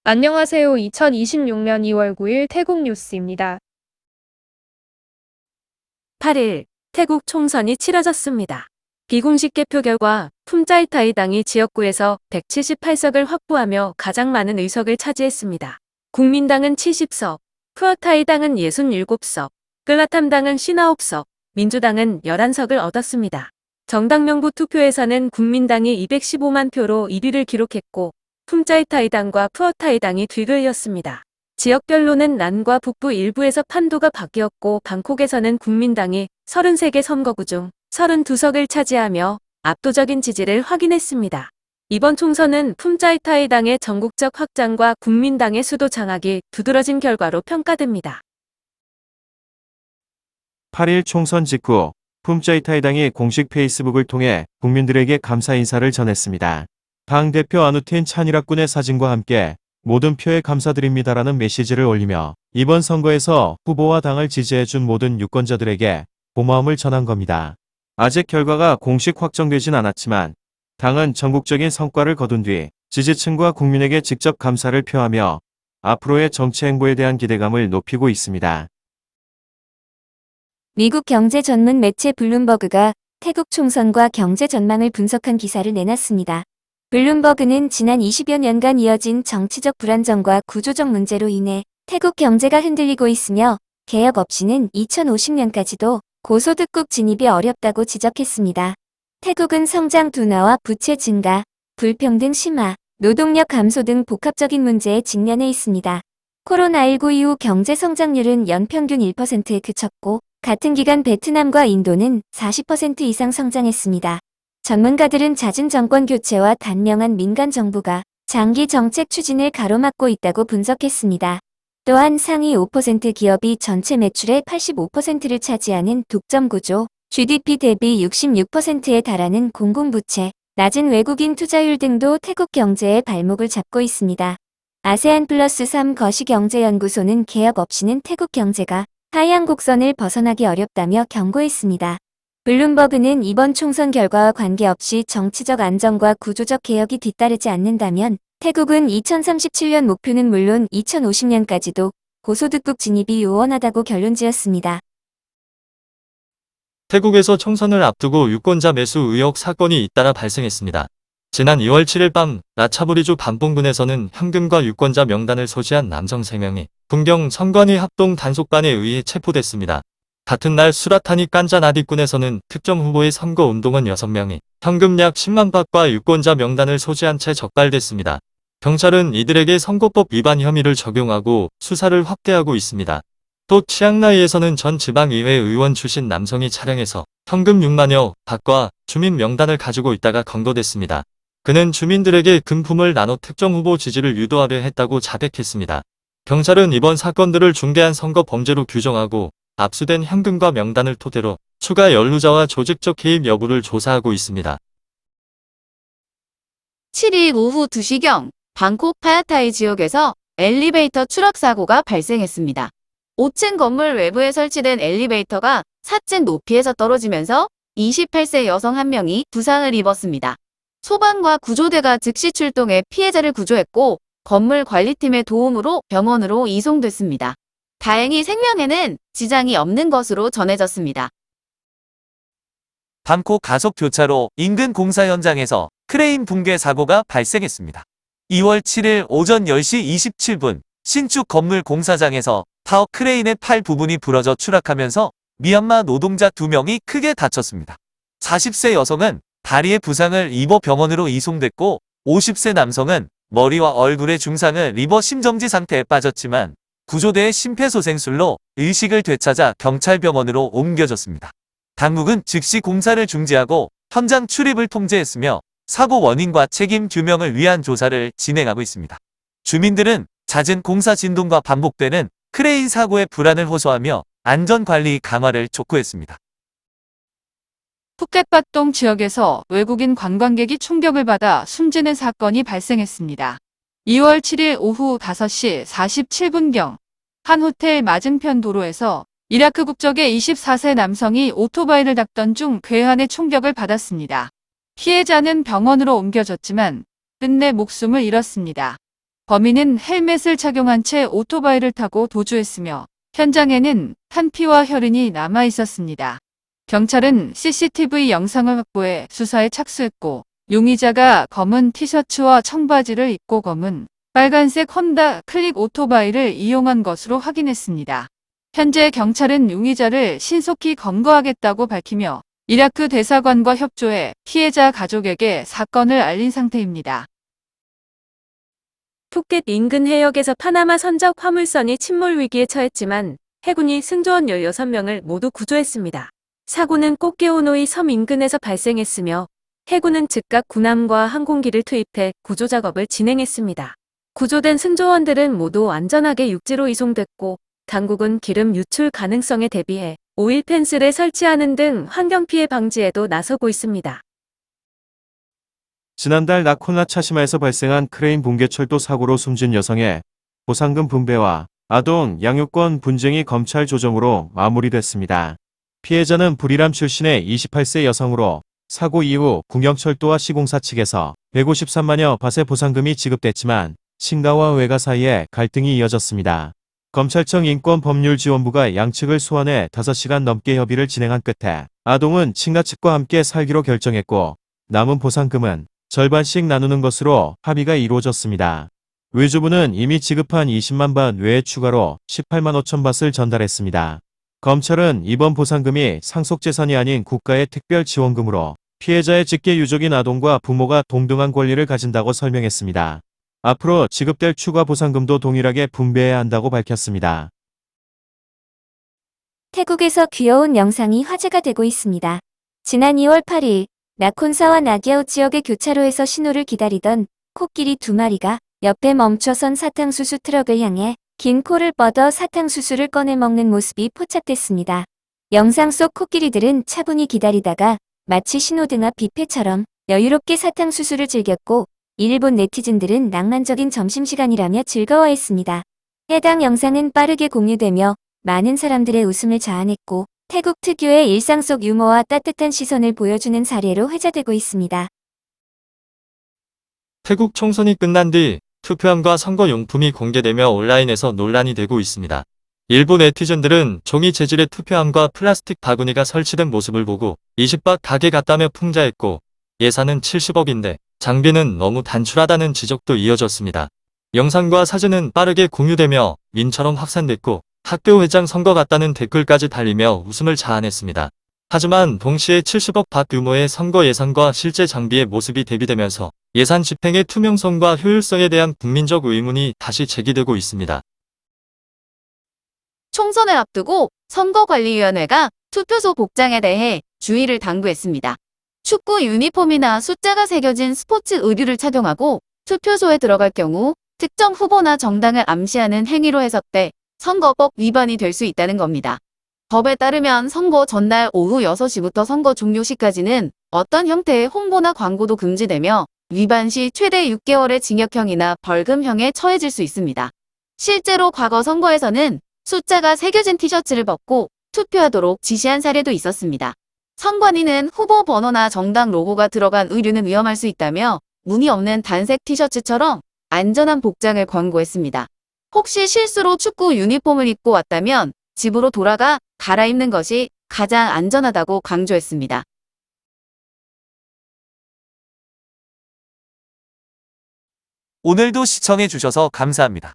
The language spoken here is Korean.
안녕하세요. 2026년 2월 9일 태국 뉴스입니다. 8일 태국 총선이 치러졌습니다. 비공식 개표 결과 품자이타이당이 지역구에서 178석을 확보하며 가장 많은 의석을 차지했습니다. 국민당은 70석, 푸어타이당은 67석, 끌라탐당은 59석, 민주당은 11석을 얻었습니다. 정당 명부 투표에서는 국민당이 215만 표로 1위를 기록했고 품자이타이당과 푸어타이당이 뒤를 이었습니다. 지역별로는 난과 북부 일부에서 판도가 바뀌었고 방콕에서는 국민당이 33개 선거구 중 32석을 차지하며 압도적인 지지를 확인했습니다. 이번 총선은 품자이타이당의 전국적 확장과 국민당의 수도 장악이 두드러진 결과로 평가됩니다. 8일 총선 직후 품자이타이당이 공식 페이스북을 통해 국민들에게 감사 인사를 전했습니다. 당 대표 아누틴 찬이라군의 사진과 함께 모든 표에 감사드립니다라는 메시지를 올리며 이번 선거에서 후보와 당을 지지해준 모든 유권자들에게 고마움을 전한 겁니다. 아직 결과가 공식 확정되진 않았지만 당은 전국적인 성과를 거둔 뒤 지지층과 국민에게 직접 감사를 표하며 앞으로의 정치 행보에 대한 기대감을 높이고 있습니다. 미국 경제 전문 매체 블룸버그가 태국 총선과 경제 전망을 분석한 기사를 내놨습니다. 블룸버그는 지난 20여 년간 이어진 정치적 불안정과 구조적 문제로 인해 태국 경제가 흔들리고 있으며 개혁 없이는 2050년까지도 고소득국 진입이 어렵다고 지적했습니다. 태국은 성장 둔화와 부채 증가, 불평등 심화, 노동력 감소 등 복합적인 문제에 직면해 있습니다. 코로나19 이후 경제 성장률은 연평균 1%에 그쳤고 같은 기간 베트남과 인도는 40% 이상 성장했습니다. 전문가들은 잦은 정권 교체와 단명한 민간 정부가 장기 정책 추진을 가로막고 있다고 분석했습니다. 또한 상위 5% 기업이 전체 매출의 85%를 차지하는 독점 구조, GDP 대비 66%에 달하는 공공부채, 낮은 외국인 투자율 등도 태국 경제의 발목을 잡고 있습니다. 아세안 플러스 3 거시경제연구소는 개혁 없이는 태국 경제가 하향 곡선을 벗어나기 어렵다며 경고했습니다. 블룸버그는 이번 총선 결과와 관계없이 정치적 안정과 구조적 개혁이 뒤따르지 않는다면 태국은 2037년 목표는 물론 2050년까지도 고소득국 진입이 요원하다고 결론지었습니다. 태국에서 총선을 앞두고 유권자 매수 의혹 사건이 잇따라 발생했습니다. 지난 2월 7일 밤 라차부리주 반봉군에서는 현금과 유권자 명단을 소지한 남성 3명이 군경 선관위 합동 단속반에 의해 체포됐습니다. 같은 날 수라타니 깐자나디군에서는 특정 후보의 선거운동원 6명이 현금 약 10만 바트과 유권자 명단을 소지한 채 적발됐습니다. 경찰은 이들에게 선거법 위반 혐의를 적용하고 수사를 확대하고 있습니다. 또 치앙라이에서는 전 지방의회 의원 출신 남성이 차량에서 현금 6만여 바트과 주민 명단을 가지고 있다가 검거됐습니다. 그는 주민들에게 금품을 나눠 특정 후보 지지를 유도하려 했다고 자백했습니다. 경찰은 이번 사건들을 중대한 선거 범죄로 규정하고 압수된 현금과 명단을 토대로 추가 연루자와 조직적 개입 여부를 조사하고 있습니다. 7일 오후 2시경 방콕 파야타이 지역에서 엘리베이터 추락 사고가 발생했습니다. 5층 건물 외부에 설치된 엘리베이터가 4층 높이에서 떨어지면서 28세 여성 1명이 부상을 입었습니다. 소방과 구조대가 즉시 출동해 피해자를 구조했고 건물 관리팀의 도움으로 병원으로 이송됐습니다. 다행히 생명에는 지장이 없는 것으로 전해졌습니다. 방콕 가속교차로 인근 공사 현장에서 크레인 붕괴 사고가 발생했습니다. 2월 7일 오전 10시 27분 신축 건물 공사장에서 타워 크레인의 팔 부분이 부러져 추락하면서 미얀마 노동자 2명이 크게 다쳤습니다. 40세 여성은 다리에 부상을 입어 병원으로 이송됐고 50세 남성은 머리와 얼굴에 중상을 입어 심정지 상태에 빠졌지만 구조대의 심폐소생술로 의식을 되찾아 경찰병원으로 옮겨졌습니다. 당국은 즉시 공사를 중지하고 현장 출입을 통제했으며 사고 원인과 책임 규명을 위한 조사를 진행하고 있습니다. 주민들은 잦은 공사 진동과 반복되는 크레인 사고의 불안을 호소하며 안전관리 강화를 촉구했습니다. 푸켓바똥 지역에서 외국인 관광객이 충격을 받아 숨지는 사건이 발생했습니다. 2월 7일 오후 5시 47분경 한 호텔 맞은편 도로에서 이라크 국적의 24세 남성이 오토바이를 닦던 중 괴한의 충격을 받았습니다. 피해자는 병원으로 옮겨졌지만 끝내 목숨을 잃었습니다. 범인은 헬멧을 착용한 채 오토바이를 타고 도주했으며 현장에는 탄 피와 혈흔이 남아 있었습니다. 경찰은 CCTV 영상을 확보해 수사에 착수했고 용의자가 검은 티셔츠와 청바지를 입고 검은 빨간색 혼다 클릭 오토바이를 이용한 것으로 확인했습니다. 현재 경찰은 용의자를 신속히 검거하겠다고 밝히며 이라크 대사관과 협조해 피해자 가족에게 사건을 알린 상태입니다. 푸켓 인근 해역에서 파나마 선적 화물선이 침몰 위기에 처했지만 해군이 승조원 16명을 모두 구조했습니다. 사고는 꼬끼오노이 섬 인근에서 발생했으며 해군은 즉각 군함과 항공기를 투입해 구조 작업을 진행했습니다. 구조된 승조원들은 모두 안전하게 육지로 이송됐고 당국은 기름 유출 가능성에 대비해 오일 펜스를 설치하는 등 환경 피해 방지에도 나서고 있습니다. 지난달 나코나 차시마에서 발생한 크레인 붕괴 철도 사고로 숨진 여성의 보상금 분배와 아동 양육권 분쟁이 검찰 조정으로 마무리됐습니다. 피해자는 불이람 출신의 28세 여성으로 사고 이후 궁영철도와 시공사 측에서 153만여 밭의 보상금이 지급됐지만 친가와 외가 사이에 갈등이 이어졌습니다. 검찰청 인권법률지원부가 양측을 소환해 5시간 넘게 협의를 진행한 끝에 아동은 친가 측과 함께 살기로 결정했고 남은 보상금은 절반씩 나누는 것으로 합의가 이루어졌습니다. 외주부는 이미 지급한 20만 밭 외에 추가로 18만 5천 밭을 전달했습니다. 검찰은 이번 보상금이 상속재산이 아닌 국가의 특별지원금으로 피해자의 직계 유족인 아동과 부모가 동등한 권리를 가진다고 설명했습니다. 앞으로 지급될 추가 보상금도 동일하게 분배해야 한다고 밝혔습니다. 태국에서 귀여운 영상이 화제가 되고 있습니다. 지난 2월 8일 나콘사와 나기아우 지역의 교차로에서 신호를 기다리던 코끼리 2마리가 옆에 멈춰선 사탕수수 트럭을 향해 긴 코를 뻗어 사탕수수를 꺼내 먹는 모습이 포착됐습니다. 영상 속 코끼리들은 차분히 기다리다가 마치 신호등 앞 뷔페처럼 여유롭게 사탕수수를 즐겼고 일본 네티즌들은 낭만적인 점심시간이라며 즐거워했습니다. 해당 영상은 빠르게 공유되며 많은 사람들의 웃음을 자아냈고 태국 특유의 일상 속 유머와 따뜻한 시선을 보여주는 사례로 회자되고 있습니다. 태국 총선이 끝난 뒤 투표함과 선거용품이 공개되며 온라인에서 논란이 되고 있습니다. 일부 네티즌들은 종이 재질의 투표함과 플라스틱 바구니가 설치된 모습을 보고 20박 가게 같다며 풍자했고 예산은 70억인데 장비는 너무 단출하다는 지적도 이어졌습니다. 영상과 사진은 빠르게 공유되며 밈처럼 확산됐고 학교 회장 선거 같다는 댓글까지 달리며 웃음을 자아냈습니다. 하지만 동시에 70억 밭 규모의 선거 예산과 실제 장비의 모습이 대비되면서 예산 집행의 투명성과 효율성에 대한 국민적 의문이 다시 제기되고 있습니다. 총선을 앞두고 선거관리위원회가 투표소 복장에 대해 주의를 당부했습니다. 축구 유니폼이나 숫자가 새겨진 스포츠 의류를 착용하고 투표소에 들어갈 경우 특정 후보나 정당을 암시하는 행위로 해석돼 선거법 위반이 될 수 있다는 겁니다. 법에 따르면 선거 전날 오후 6시부터 선거 종료 시까지는 어떤 형태의 홍보나 광고도 금지되며 위반 시 최대 6개월의 징역형이나 벌금형에 처해질 수 있습니다. 실제로 과거 선거에서는 숫자가 새겨진 티셔츠를 벗고 투표하도록 지시한 사례도 있었습니다. 선관위는 후보 번호나 정당 로고가 들어간 의류는 위험할 수 있다며 무늬 없는 단색 티셔츠처럼 안전한 복장을 권고했습니다. 혹시 실수로 축구 유니폼을 입고 왔다면 집으로 돌아가 갈아입는 것이 가장 안전하다고 강조했습니다. 오늘도 시청해주셔서 감사합니다.